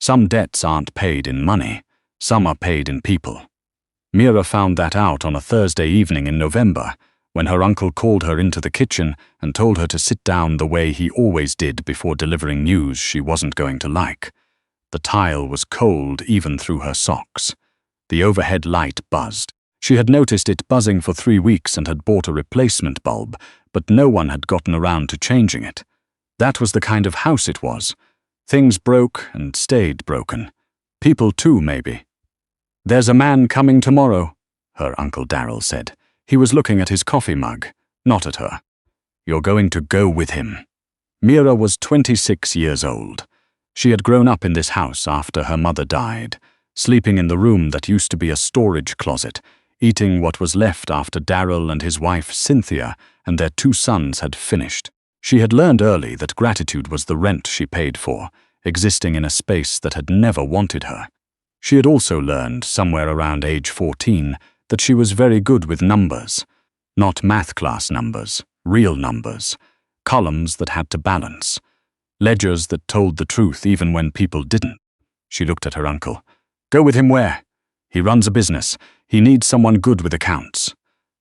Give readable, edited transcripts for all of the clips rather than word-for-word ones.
Some debts aren't paid in money, some are paid in people. Mira found that out on a Thursday evening in November, when her uncle called her into the kitchen and told her to sit down the way he always did before delivering news she wasn't going to like. The tile was cold even through her socks. The overhead light buzzed. She had noticed it buzzing for 3 weeks and had bought a replacement bulb, but no one had gotten around to changing it. That was the kind of house it was. Things broke and stayed broken. People too, maybe. "There's a man coming tomorrow," her Uncle Darryl said. He was looking at his coffee mug, not at her. "You're going to go with him." Mira was 26 years old. She had grown up in this house after her mother died, sleeping in the room that used to be a storage closet, eating what was left after Darryl and his wife Cynthia and their 2 sons had finished. She had learned early that gratitude was the rent she paid for, existing in a space that had never wanted her. She had also learned, somewhere around age 14, that she was very good with numbers. Not math class numbers, real numbers. Columns that had to balance. Ledgers that told the truth even when people didn't. She looked at her uncle. "Go with him where?" "He runs a business. He needs someone good with accounts."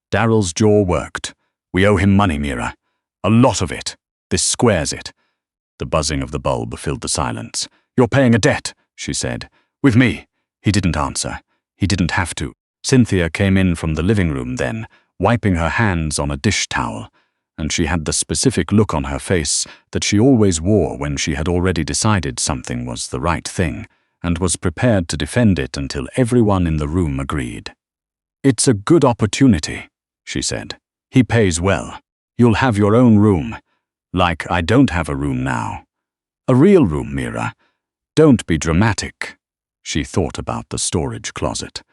Darryl's jaw worked. "We owe him money, Mira. A lot of it. This squares it." The buzzing of the bulb filled the silence. "You're paying a debt," she said. "With me." He didn't answer. He didn't have to. Cynthia came in from the living room then, wiping her hands on a dish towel, and she had the specific look on her face that she always wore when she had already decided something was the right thing, and was prepared to defend it until everyone in the room agreed. "It's a good opportunity," she said. "He pays well. You'll have your own room. Like I don't have a room now. A real room, Mira. Don't be dramatic." She thought about the storage closet.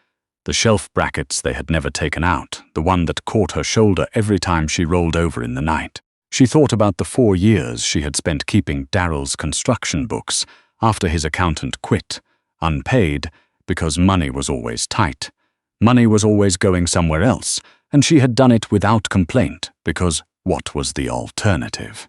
The shelf brackets they had never taken out, the one that caught her shoulder every time she rolled over in the night. She thought about the 4 years she had spent keeping Darryl's construction books after his accountant quit, unpaid, because money was always tight. Money was always going somewhere else, and she had done it without complaint, because what was the alternative?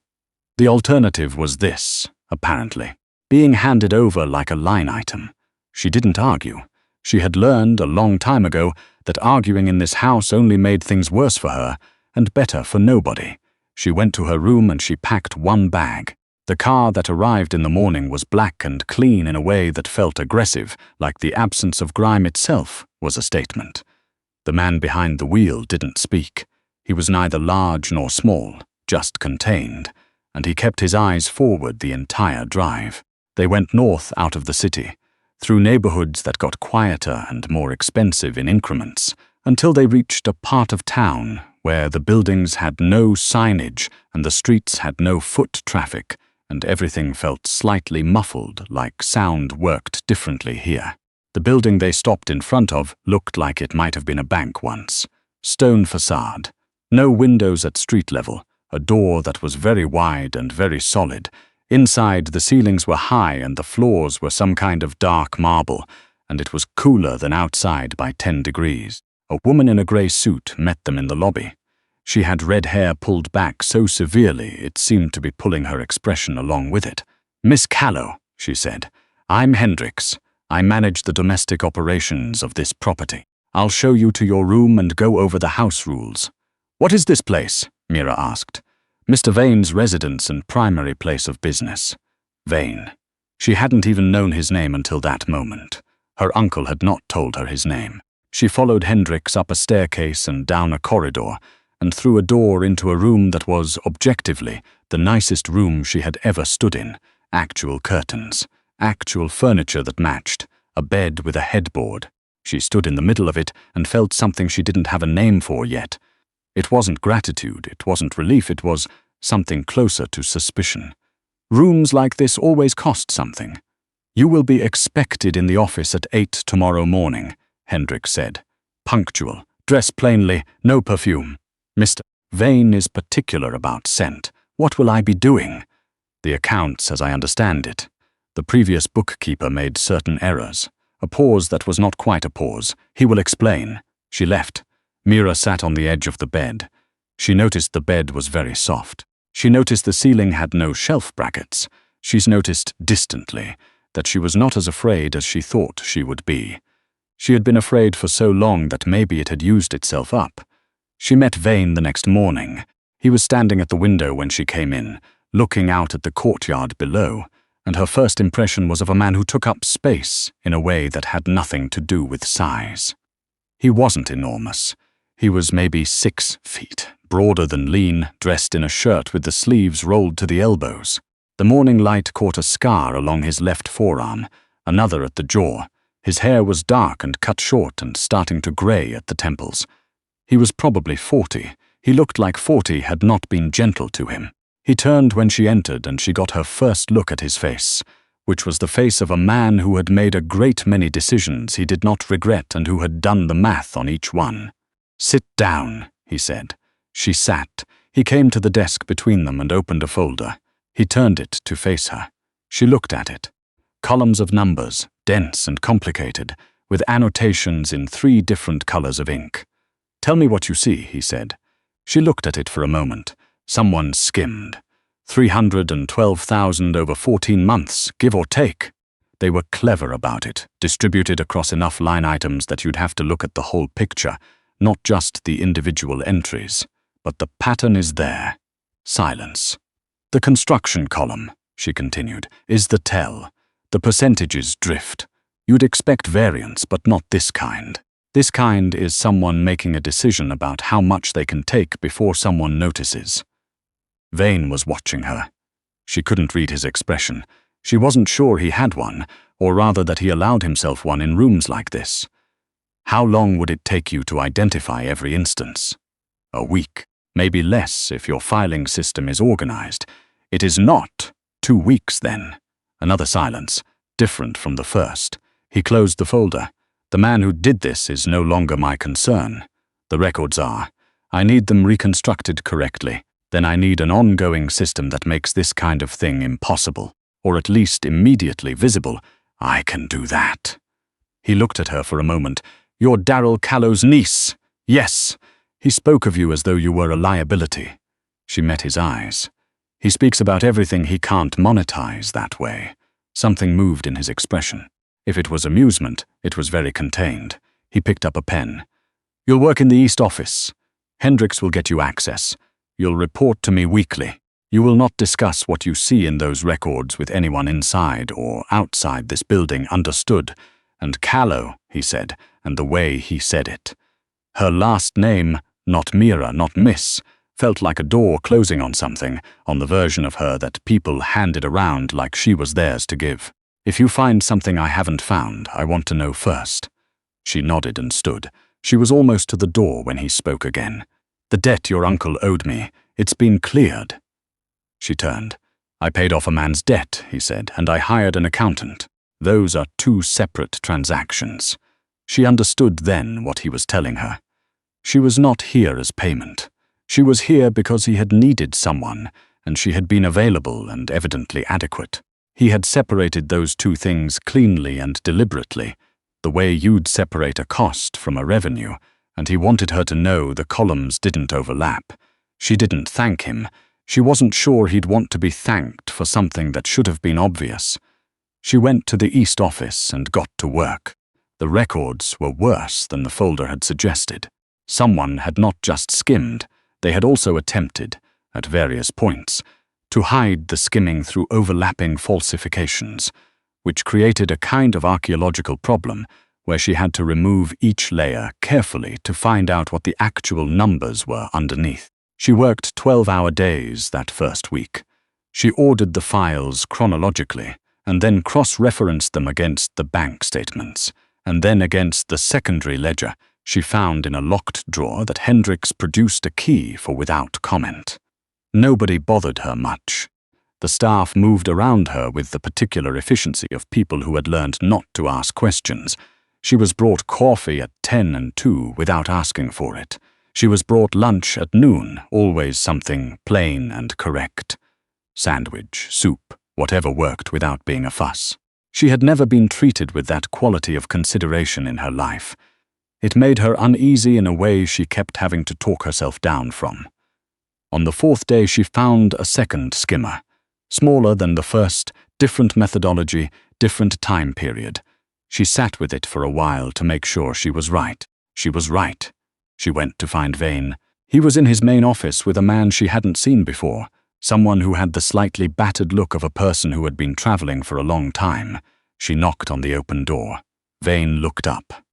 The alternative was this, apparently, being handed over like a line item. She didn't argue. She had learned a long time ago that arguing in this house only made things worse for her and better for nobody. She went to her room and she packed 1 bag. The car that arrived in the morning was black and clean in a way that felt aggressive, like the absence of grime itself was a statement. The man behind the wheel didn't speak. He was neither large nor small, just contained, and he kept his eyes forward the entire drive. They went north out of the city, through neighborhoods that got quieter and more expensive in increments, until they reached a part of town where the buildings had no signage and the streets had no foot traffic, and everything felt slightly muffled, like sound worked differently here. The building they stopped in front of looked like it might have been a bank once. Stone facade, no windows at street level, a door that was very wide and very solid. Inside, the ceilings were high and the floors were some kind of dark marble, and it was cooler than outside by 10 degrees. A woman in a grey suit met them in the lobby. She had red hair pulled back so severely it seemed to be pulling her expression along with it. "Miss Callow," she said. "I'm Hendricks. I manage the domestic operations of this property. I'll show you to your room and go over the house rules." "What is this place?" Mira asked. "Mr. Vayne's residence and primary place of business." Vayne. She hadn't even known his name until that moment. Her uncle had not told her his name. She followed Hendricks up a staircase and down a corridor, and through a door into a room that was, objectively, the nicest room she had ever stood in. Actual curtains, actual furniture that matched, a bed with a headboard. She stood in the middle of it and felt something she didn't have a name for yet. It wasn't gratitude, it wasn't relief, it was something closer to suspicion. Rooms like this always cost something. "You will be expected in the office at 8 tomorrow morning," Hendricks said. "Punctual, dress plainly, no perfume. Mr. Vayne is particular about scent. What will I be doing?" "The accounts, as I understand it. The previous bookkeeper made certain errors. A pause that was not quite a pause. He will explain." She left. Mira sat on the edge of the bed. She noticed the bed was very soft. She noticed the ceiling had no shelf brackets. She's noticed distantly. that she was not as afraid as she thought she would be. She had been afraid for so long that maybe it had used itself up. She met Vayne the next morning. He was standing at the window when she came in, looking out at the courtyard below, and her first impression was of a man who took up space in a way that had nothing to do with size. He wasn't enormous. He was maybe 6 feet, broader than lean, dressed in a shirt with the sleeves rolled to the elbows. The morning light caught a scar along his left forearm, another at the jaw. His hair was dark and cut short and starting to grey at the temples. He was probably 40. He looked like 40 had not been gentle to him. He turned when she entered and she got her first look at his face, which was the face of a man who had made a great many decisions he did not regret and who had done the math on each one. "Sit down," he said. She sat. He came to the desk between them and opened a folder. He turned it to face her. She looked at it. Columns of numbers, dense and complicated, with annotations in 3 different colors of ink. "Tell me what you see," he said. She looked at it for a moment. Someone skimmed. 312,000 over 14 months, give or take. They were clever about it, distributed across enough line items that you'd have to look at the whole picture, not just the individual entries. But the pattern is there. Silence. "The construction column," she continued, "is the tell. The percentages drift. You'd expect variance, but not this kind. This kind is someone making a decision about how much they can take before someone notices." Vayne was watching her. She couldn't read his expression. She wasn't sure he had one, or rather that he allowed himself one in rooms like this. How long would it take you to identify every instance? A week, maybe less if your filing system is organized. It is not. 2 weeks then. Another silence, different from the first. He closed the folder. "The man who did this is no longer my concern. The records are. I need them reconstructed correctly. Then I need an ongoing system that makes this kind of thing impossible, or at least immediately visible. I can do that." He looked at her for a moment. "You're Daryl Callow's niece." "Yes. He spoke of you as though you were a liability." She met his eyes. "He speaks about everything he can't monetize that way." Something moved in his expression. If it was amusement, it was very contained. He picked up a pen. "You'll work in the East office. Hendricks will get you access. You'll report to me weekly. You will not discuss what you see in those records with anyone inside or outside this building, understood?" "And Callow," he said, and the way he said it. Her last name, not Mira, not Miss, felt like a door closing on something, on the version of her that people handed around like she was theirs to give. "If you find something I haven't found, I want to know first." She nodded and stood. She was almost to the door when he spoke again. "The debt your uncle owed me, it's been cleared." She turned. "I paid off a man's debt," he said, "and I hired an accountant. Those are 2 separate transactions." She understood then what he was telling her. She was not here as payment. She was here because he had needed someone, and she had been available and evidently adequate. He had separated those 2 things cleanly and deliberately, the way you'd separate a cost from a revenue, and he wanted her to know the columns didn't overlap. She didn't thank him. She wasn't sure he'd want to be thanked for something that should have been obvious. She went to the East office and got to work. The records were worse than the folder had suggested. Someone had not just skimmed, they had also attempted, at various points, to hide the skimming through overlapping falsifications, which created a kind of archaeological problem where she had to remove each layer carefully to find out what the actual numbers were underneath. She worked 12-hour days that first week. She ordered the files chronologically, and then cross-referenced them against the bank statements, and then against the secondary ledger she found in a locked drawer that Hendricks produced a key for without comment. Nobody bothered her much. The staff moved around her with the particular efficiency of people who had learned not to ask questions. She was brought coffee at 10 and 2 without asking for it. She was brought lunch at noon, always something plain and correct. Sandwich, soup, whatever worked without being a fuss. She had never been treated with that quality of consideration in her life. It made her uneasy in a way she kept having to talk herself down from. On the 4th day she found a second skimmer, smaller than the first, Different methodology, different time period. She sat with it for a while to make sure she was right. She was right. She went to find Vayne. He was in his main office with a man she hadn't seen before, someone who had the slightly battered look of a person who had been traveling for a long time. She knocked on the open door. Vayne looked up.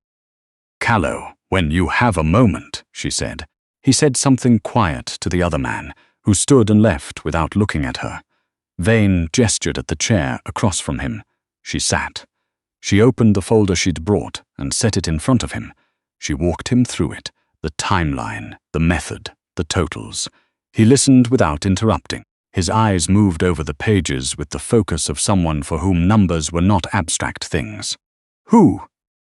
"Callow, when you have a moment," she said. He said something quiet to the other man, who stood and left without looking at her. Vayne gestured at the chair across from him. She sat. She opened the folder she'd brought and set it in front of him. She walked him through it, the timeline, the method, the totals. He listened without interrupting. His eyes moved over the pages with the focus of someone for whom numbers were not abstract things. "Who?"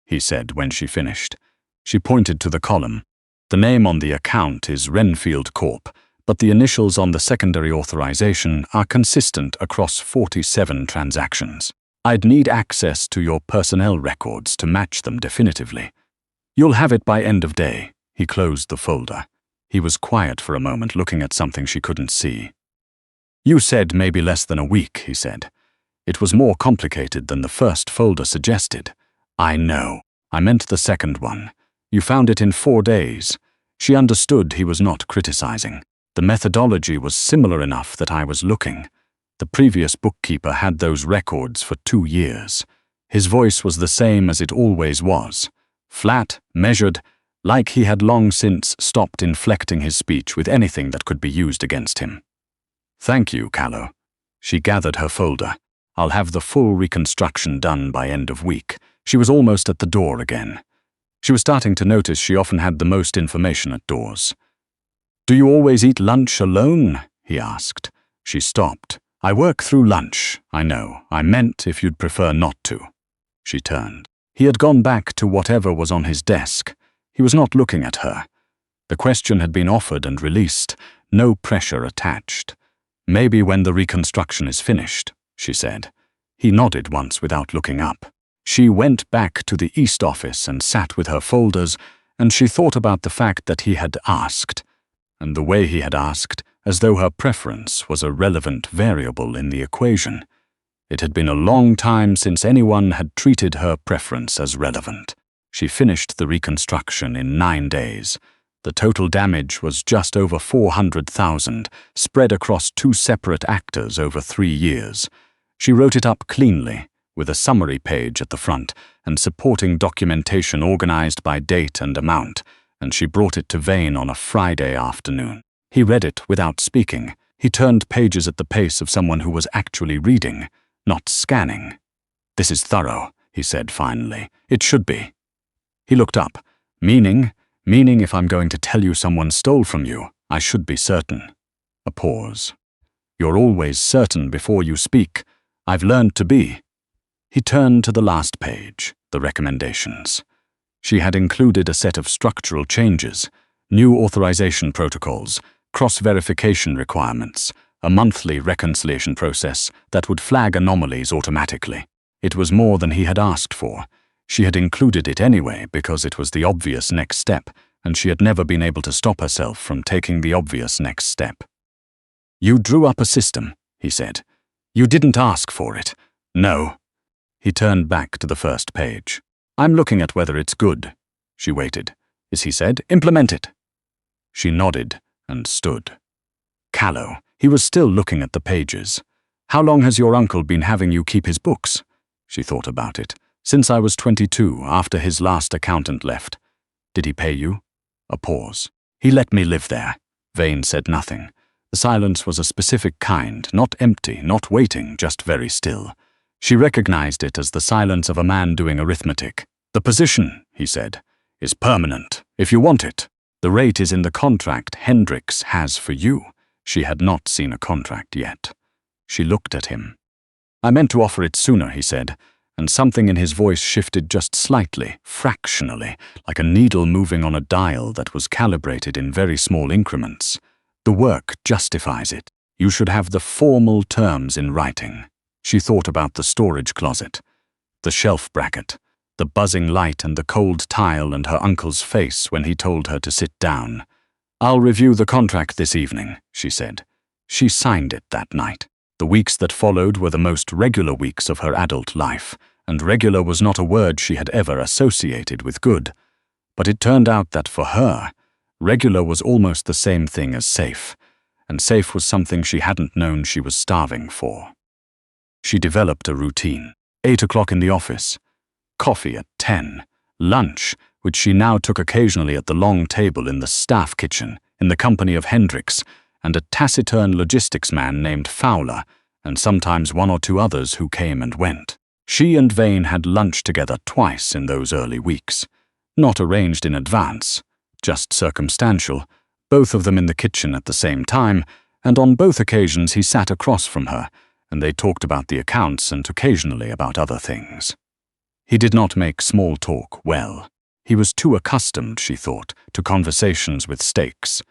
he said when she finished. She pointed to the column. "The name on the account is Renfield Corp., but the initials on the secondary authorization are consistent across 47 transactions. I'd need access to your personnel records to match them definitively. You'll have it by end of day." He closed the folder. He was quiet for a moment, looking at something she couldn't see. "You said maybe less than a week," he said. "It was more complicated than the first folder suggested." "I know. I meant the second one. You found it in 4 days." She understood he was not criticizing. The methodology was similar enough that I was looking. The previous bookkeeper had those records for 2 years. His voice was the same as it always was. Flat, measured, like he had long since stopped inflecting his speech with anything that could be used against him. "Thank you, Callow." She gathered her folder. "I'll have the full reconstruction done by end of week." She was almost at the door again. She was starting to notice she often had the most information at doors. "Do you always eat lunch alone?" he asked. She stopped. "I work through lunch, I know. I meant if you'd prefer not to." She turned. He had gone back to whatever was on his desk. He was not looking at her. The question had been offered and released, no pressure attached. "Maybe when the reconstruction is finished," she said. He nodded once without looking up. She went back to the East office and sat with her folders, and she thought about the fact that he had asked, and the way he had asked, as though her preference was a relevant variable in the equation. It had been a long time since anyone had treated her preference as relevant. She finished the reconstruction in 9 days. The total damage was just over 400,000, spread across 2 separate actors over 3 years. She wrote it up cleanly, with a summary page at the front and supporting documentation organized by date and amount, and she brought it to Vayne on a Friday afternoon. He read it without speaking. He turned pages at the pace of someone who was actually reading, not scanning. "This is thorough," he said finally. "It should be." He looked up. Meaning if I'm going to tell you someone stole from you, I should be certain." A pause. "You're always certain before you speak. I've learned to be." He turned to the last page, the recommendations. She had included a set of structural changes, new authorization protocols, cross-verification requirements, a monthly reconciliation process that would flag anomalies automatically. It was more than he had asked for. She had included it anyway because it was the obvious next step, and she had never been able to stop herself from taking the obvious next step. "You drew up a system," he said. "You didn't ask for it." "No." He turned back to the first page. "I'm looking at whether it's good." She waited. As he said, "Implement it." She nodded and stood. Callow. He was still looking at the pages. "How long has your uncle been having you keep his books?" She thought about it. "Since I was 22, after his last accountant left." "Did he pay you?" A pause. "He let me live there." Vayne said nothing. The silence was a specific kind, not empty, not waiting, just very still. She recognized it as the silence of a man doing arithmetic. "The position," he said, "is permanent, if you want it. The rate is in the contract Hendricks has for you." She had not seen a contract yet. She looked at him. "I meant to offer it sooner," he said, and something in his voice shifted just slightly, fractionally, like a needle moving on a dial that was calibrated in very small increments. "The work justifies it. You should have the formal terms in writing." She thought about the storage closet, the shelf bracket, the buzzing light and the cold tile and her uncle's face when he told her to sit down. "I'll review the contract this evening," she said. She signed it that night. The weeks that followed were the most regular weeks of her adult life, and regular was not a word she had ever associated with good. But it turned out that for her, regular was almost the same thing as safe, and safe was something she hadn't known she was starving for. She developed a routine. 8 o'clock in the office, coffee at 10, lunch, which she now took occasionally at the long table in the staff kitchen, in the company of Hendricks, and a taciturn logistics man named Fowler, and sometimes one or two others who came and went. She and Vayne had lunch together twice in those early weeks. Not arranged in advance, just circumstantial, both of them in the kitchen at the same time, and on both occasions he sat across from her, and they talked about the accounts and occasionally about other things. He did not make small talk well. He was too accustomed, she thought, to conversations with stakes.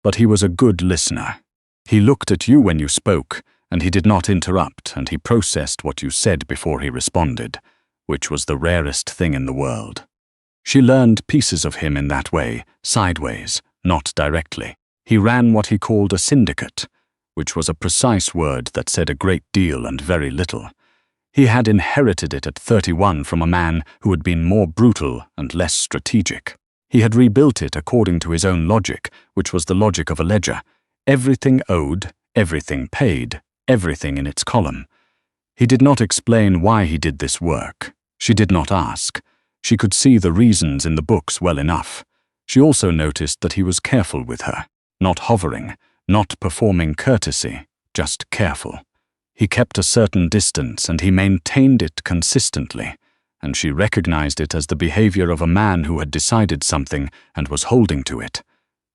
But he was a good listener. He looked at you when you spoke, and he did not interrupt, and he processed what you said before he responded, which was the rarest thing in the world. She learned pieces of him in that way, sideways, not directly. He ran what he called a syndicate, which was a precise word that said a great deal and very little. He had inherited it at 31 from a man who had been more brutal and less strategic. He had rebuilt it according to his own logic, which was the logic of a ledger. Everything owed, everything paid, everything in its column. He did not explain why he did this work. She did not ask. She could see the reasons in the books well enough. She also noticed that he was careful with her, not hovering, not performing courtesy, just careful. He kept a certain distance and he maintained it consistently, and she recognized it as the behavior of a man who had decided something and was holding to it,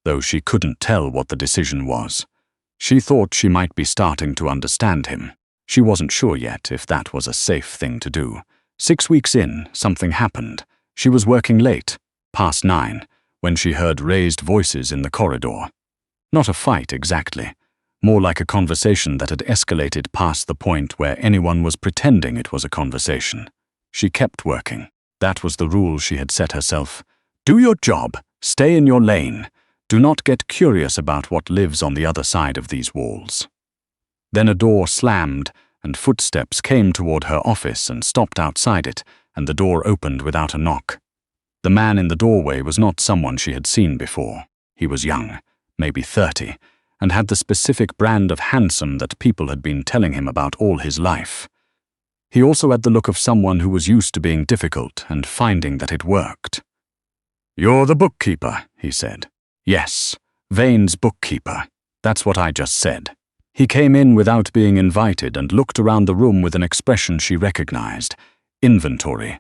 though she couldn't tell what the decision was. She thought she might be starting to understand him. She wasn't sure yet if that was a safe thing to do. 6 weeks in, something happened. She was working late, past 9, when she heard raised voices in the corridor. Not a fight exactly, more like a conversation that had escalated past the point where anyone was pretending it was a conversation. She kept working. That was the rule she had set herself. Do your job. Stay in your lane. Do not get curious about what lives on the other side of these walls. Then a door slammed, and footsteps came toward her office and stopped outside it, and the door opened without a knock. The man in the doorway was not someone she had seen before. He was young, maybe 30, and had the specific brand of handsome that people had been telling him about all his life. He also had the look of someone who was used to being difficult and finding that it worked. "You're the bookkeeper," he said. "Yes, Vayne's bookkeeper. That's what I just said." He came in without being invited and looked around the room with an expression she recognized. Inventory.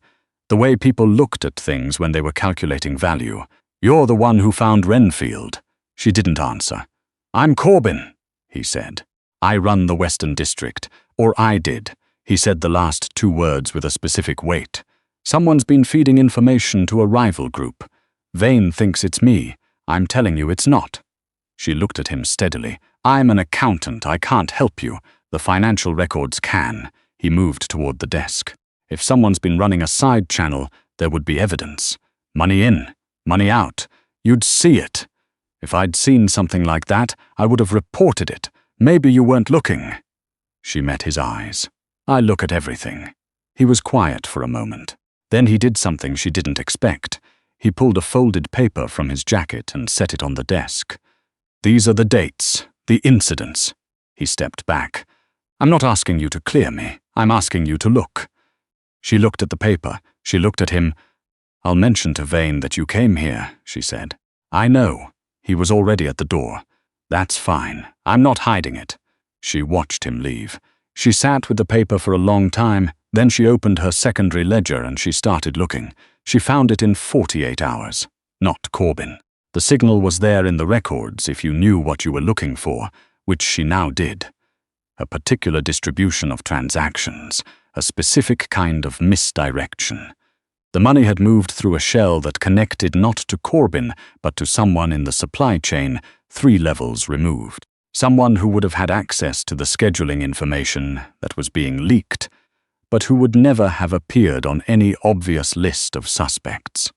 The way people looked at things when they were calculating value. "You're the one who found Renfield." She didn't answer. "I'm Corbin," he said. "I run the Western District. Or I did." He said the last 2 words with a specific weight. "Someone's been feeding information to a rival group. Vayne thinks it's me. I'm telling you it's not." She looked at him steadily. "I'm an accountant. I can't help you. The financial records can." He moved toward the desk. "If someone's been running a side channel, there would be evidence. Money in, money out. You'd see it. If I'd seen something like that, I would have reported it. Maybe you weren't looking." She met his eyes. "I look at everything." He was quiet for a moment. Then he did something she didn't expect. He pulled a folded paper from his jacket and set it on the desk. "These are the dates, the incidents." He stepped back. "I'm not asking you to clear me. I'm asking you to look." She looked at the paper. She looked at him. "I'll mention to Vayne that you came here," she said. "I know." He was already at the door. "That's fine. I'm not hiding it." She watched him leave. She sat with the paper for a long time, then she opened her secondary ledger and she started looking. She found it in 48 hours. Not Corbin. The signal was there in the records if you knew what you were looking for, which she now did. A particular distribution of transactions, a specific kind of misdirection. The money had moved through a shell that connected not to Corbin, but to someone in the supply chain, 3 levels removed. Someone who would have had access to the scheduling information that was being leaked, but who would never have appeared on any obvious list of suspects.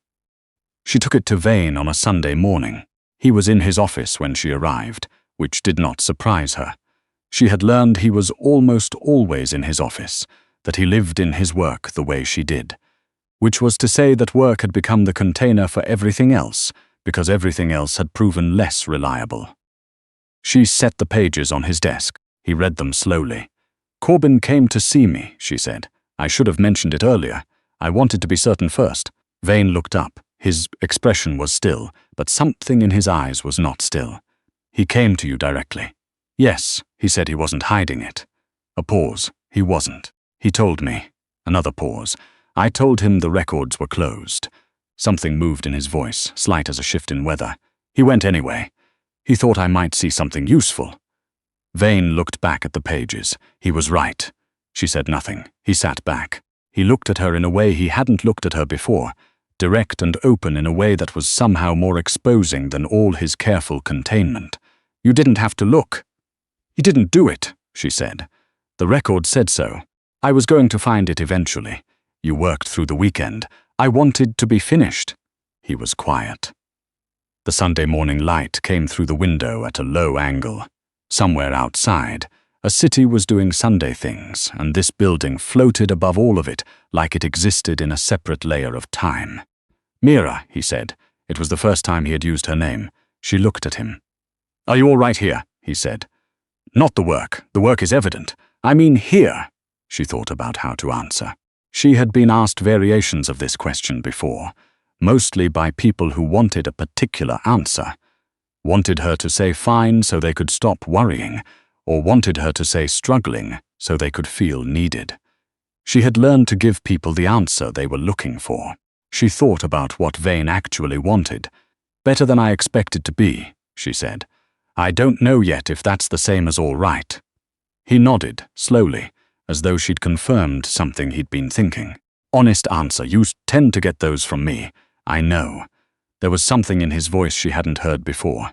She took it to Vayne on a Sunday morning. He was in his office when she arrived, which did not surprise her. She had learned he was almost always in his office, that he lived in his work the way she did, which was to say that work had become the container for everything else, because everything else had proven less reliable. She set the pages on his desk. He read them slowly. "Corbin came to see me," she said. "I should have mentioned it earlier. I wanted to be certain first." Vayne looked up. His expression was still, but something in his eyes was not still. "He came to you directly?" "Yes," he said. He wasn't hiding it. A pause. "He wasn't. He told me." Another pause. "I told him the records were closed." Something moved in his voice, slight as a shift in weather. "He went anyway. He thought I might see something useful." Vayne looked back at the pages. He was right. She said nothing. He sat back. He looked at her in a way he hadn't looked at her before, direct and open in a way that was somehow more exposing than all his careful containment. "You didn't have to look." "You didn't do it," she said. "The record said so. I was going to find it eventually. You worked through the weekend. I wanted to be finished." He was quiet. The Sunday morning light came through the window at a low angle. Somewhere outside, a city was doing Sunday things, and this building floated above all of it like it existed in a separate layer of time. "Mira," he said. It was the first time he had used her name. She looked at him. "Are you all right here?" he said. "Not the work. The work is evident. I mean here." She thought about how to answer. She had been asked variations of this question before, mostly by people who wanted a particular answer. Wanted her to say fine so they could stop worrying, or wanted her to say struggling so they could feel needed. She had learned to give people the answer they were looking for. She thought about what Vayne actually wanted. "Better than I expected to be," she said. "I don't know yet if that's the same as all right." He nodded, slowly, as though she'd confirmed something he'd been thinking. "Honest answer, you tend to get those from me. I know." There was something in his voice she hadn't heard before.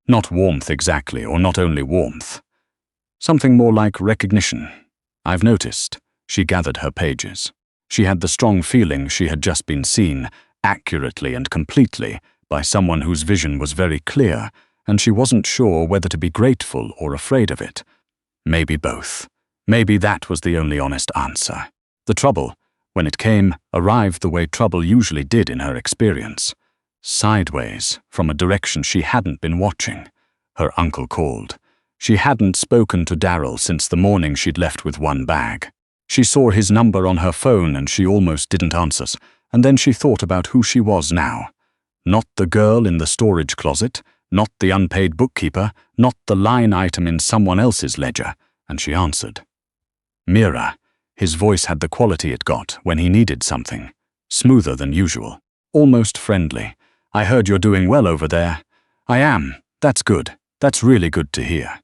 Not warmth exactly, or not only warmth. Something more like recognition. "I've noticed." She gathered her pages. She had the strong feeling she had just been seen, accurately and completely, by someone whose vision was very clear, and she wasn't sure whether to be grateful or afraid of it. Maybe both. Maybe that was the only honest answer. The trouble, when it came, arrived the way trouble usually did in her experience. Sideways, from a direction she hadn't been watching. Her uncle called. She hadn't spoken to Daryl since the morning she'd left with one bag. She saw his number on her phone and she almost didn't answer, and then she thought about who she was now. Not the girl in the storage closet, not the unpaid bookkeeper, not the line item in someone else's ledger, and she answered. "Mira." His voice had the quality it got when he needed something. Smoother than usual. Almost friendly. "I heard you're doing well over there." "I am. That's good. That's really good to hear."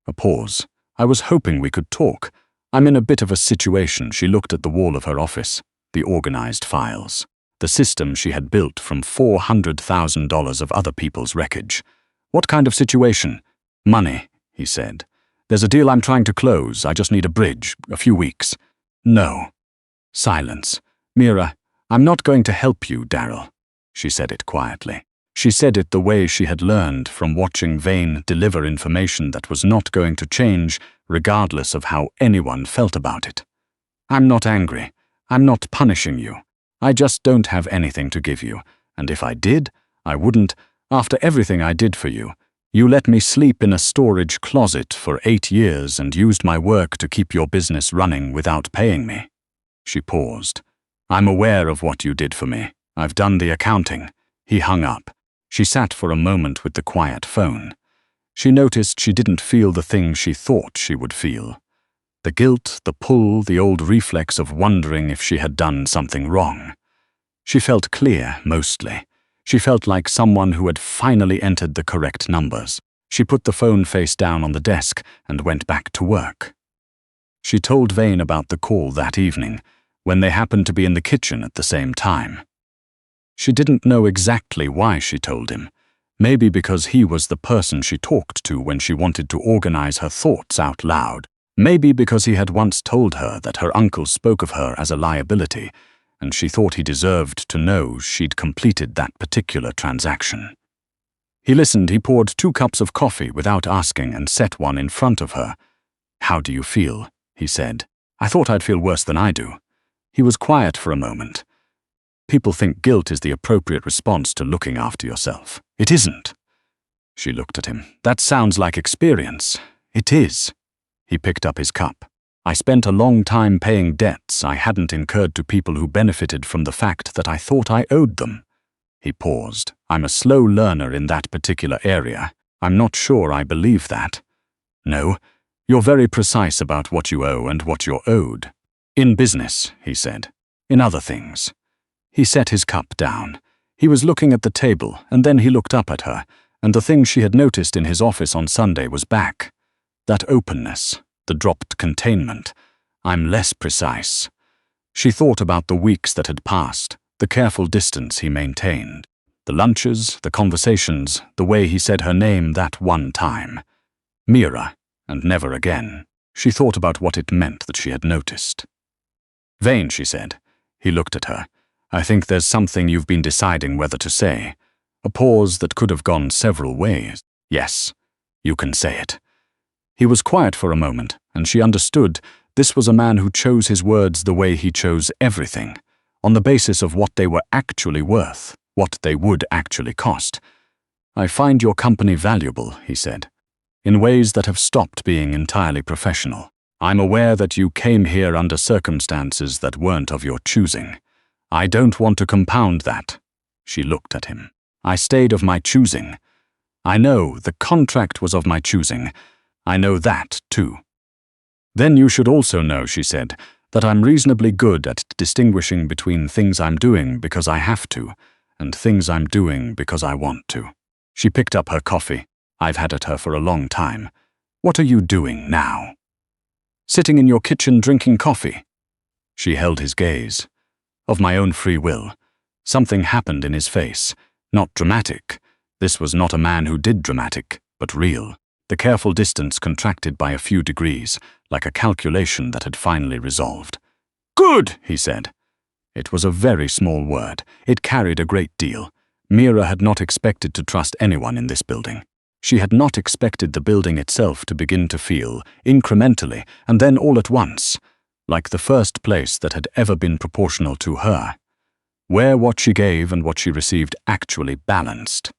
A pause. "I was hoping we could talk. I'm in a bit of a situation." She looked at the wall of her office, the organized files, the system she had built from $400,000 of other people's wreckage. "What kind of situation?" "Money," he said. "There's a deal I'm trying to close. I just need a bridge, a few weeks." "No." Silence. "Mira, I'm not going to help you, Daryl." She said it quietly. She said it the way she had learned from watching Vayne deliver information that was not going to change regardless of how anyone felt about it. "I'm not angry. I'm not punishing you. I just don't have anything to give you, and if I did, I wouldn't. After everything I did for you, you let me sleep in a storage closet for 8 years and used my work to keep your business running without paying me." She paused. "I'm aware of what you did for me. I've done the accounting." He hung up. She sat for a moment with the quiet phone. She noticed she didn't feel the thing she thought she would feel. The guilt, the pull, the old reflex of wondering if she had done something wrong. She felt clear, mostly. She felt like someone who had finally entered the correct numbers. She put the phone face down on the desk and went back to work. She told Vayne about the call that evening, when they happened to be in the kitchen at the same time. She didn't know exactly why she told him. Maybe because he was the person she talked to when she wanted to organize her thoughts out loud. Maybe because he had once told her that her uncle spoke of her as a liability, and she thought he deserved to know she'd completed that particular transaction. He listened. He poured 2 cups of coffee without asking and set one in front of her. "How do you feel?" he said. "I thought I'd feel worse than I do." He was quiet for a moment. "People think guilt is the appropriate response to looking after yourself. It isn't." She looked at him. "That sounds like experience." "It is." He picked up his cup. "I spent a long time paying debts I hadn't incurred to people who benefited from the fact that I thought I owed them." He paused. "I'm a slow learner in that particular area. I'm not sure I believe that." "No, you're very precise about what you owe and what you're owed. In business," he said. "In other things." He set his cup down. He was looking at the table, and then he looked up at her, and the thing she had noticed in his office on Sunday was back. That openness, the dropped containment. "I'm less precise." She thought about the weeks that had passed, the careful distance he maintained, the lunches, the conversations, the way he said her name that one time. Mira, and never again. She thought about what it meant that she had noticed. "Vayne," she said. He looked at her. "I think there's something you've been deciding whether to say." A pause that could have gone several ways. "Yes, you can say it." He was quiet for a moment, and she understood this was a man who chose his words the way he chose everything, on the basis of what they were actually worth, what they would actually cost. "I find your company valuable," he said, "in ways that have stopped being entirely professional. I'm aware that you came here under circumstances that weren't of your choosing. I don't want to compound that." She looked at him. "I stayed of my choosing. I know the contract was of my choosing. I know that, too." "Then you should also know," she said, "that I'm reasonably good at distinguishing between things I'm doing because I have to, and things I'm doing because I want to." She picked up her coffee. "I've had at her for a long time. What are you doing now?" "Sitting in your kitchen drinking coffee." She held his gaze. "Of my own free will." Something happened in his face. Not dramatic. This was not a man who did dramatic, but real. The careful distance contracted by a few degrees, like a calculation that had finally resolved. "Good," he said. It was a very small word. It carried a great deal. Mira had not expected to trust anyone in this building. She had not expected the building itself to begin to feel, incrementally, and then all at once, like the first place that had ever been proportional to her, where what she gave and what she received actually balanced.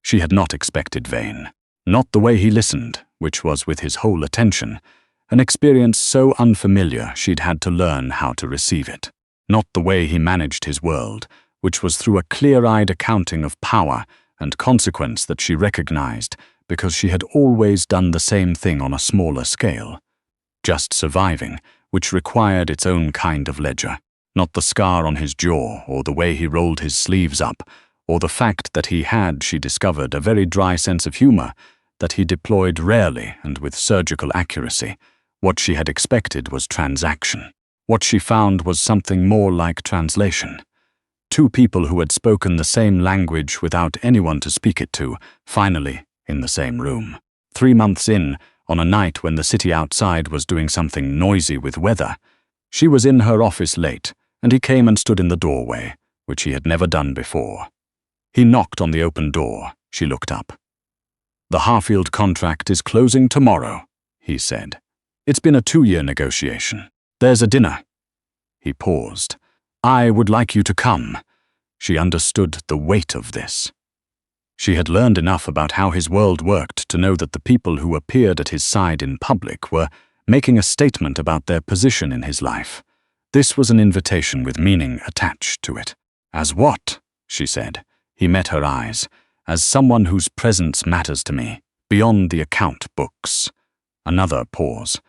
She had not expected Vayne. Not the way he listened, which was with his whole attention, an experience so unfamiliar she'd had to learn how to receive it. Not the way he managed his world, which was through a clear-eyed accounting of power and consequence that she recognized because she had always done the same thing on a smaller scale. Just surviving, which required its own kind of ledger. Not the scar on his jaw, or the way he rolled his sleeves up, or the fact that he had, she discovered, a very dry sense of humor that he deployed rarely and with surgical accuracy. What she had expected was transaction. What she found was something more like translation. Two people who had spoken the same language without anyone to speak it to, finally in the same room. 3 months in, on a night when the city outside was doing something noisy with weather. She was in her office late, and he came and stood in the doorway, which he had never done before. He knocked on the open door. She looked up. "The Harfield contract is closing tomorrow," he said. "It's been a 2-year negotiation. There's a dinner." He paused. "I would like you to come." She understood the weight of this. She had learned enough about how his world worked to know that the people who appeared at his side in public were making a statement about their position in his life. This was an invitation with meaning attached to it. "As what?" she said. He met her eyes. "As someone whose presence matters to me, beyond the account books." Another pause.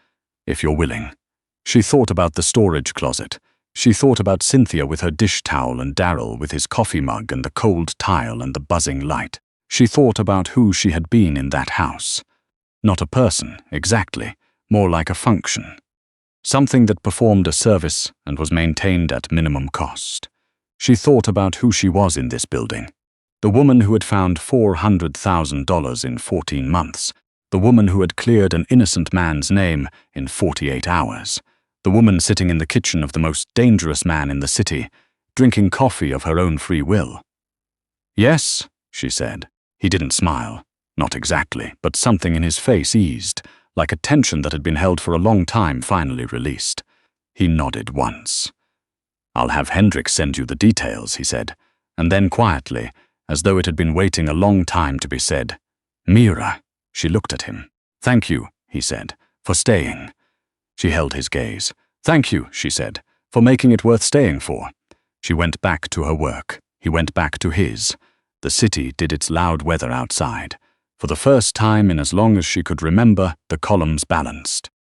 "If you're willing." She thought about the storage closet. She thought about Cynthia with her dish towel and Darryl with his coffee mug and the cold tile and the buzzing light. She thought about who she had been in that house. Not a person, exactly, more like a function. Something that performed a service and was maintained at minimum cost. She thought about who she was in this building. The woman who had found $400,000 in 14 months. The woman who had cleared an innocent man's name in 48 hours. The woman sitting in the kitchen of the most dangerous man in the city, drinking coffee of her own free will. "Yes," she said. He didn't smile. Not exactly, but something in his face eased, like a tension that had been held for a long time finally released. He nodded once. "I'll have Hendrik send you the details," he said, and then quietly, as though it had been waiting a long time to be said, "Mira." She looked at him. "Thank you," he said, "for staying." She held his gaze. "Thank you," she said, "for making it worth staying for." She went back to her work. He went back to his. The city did its loud weather outside. For the first time in as long as she could remember, the columns balanced.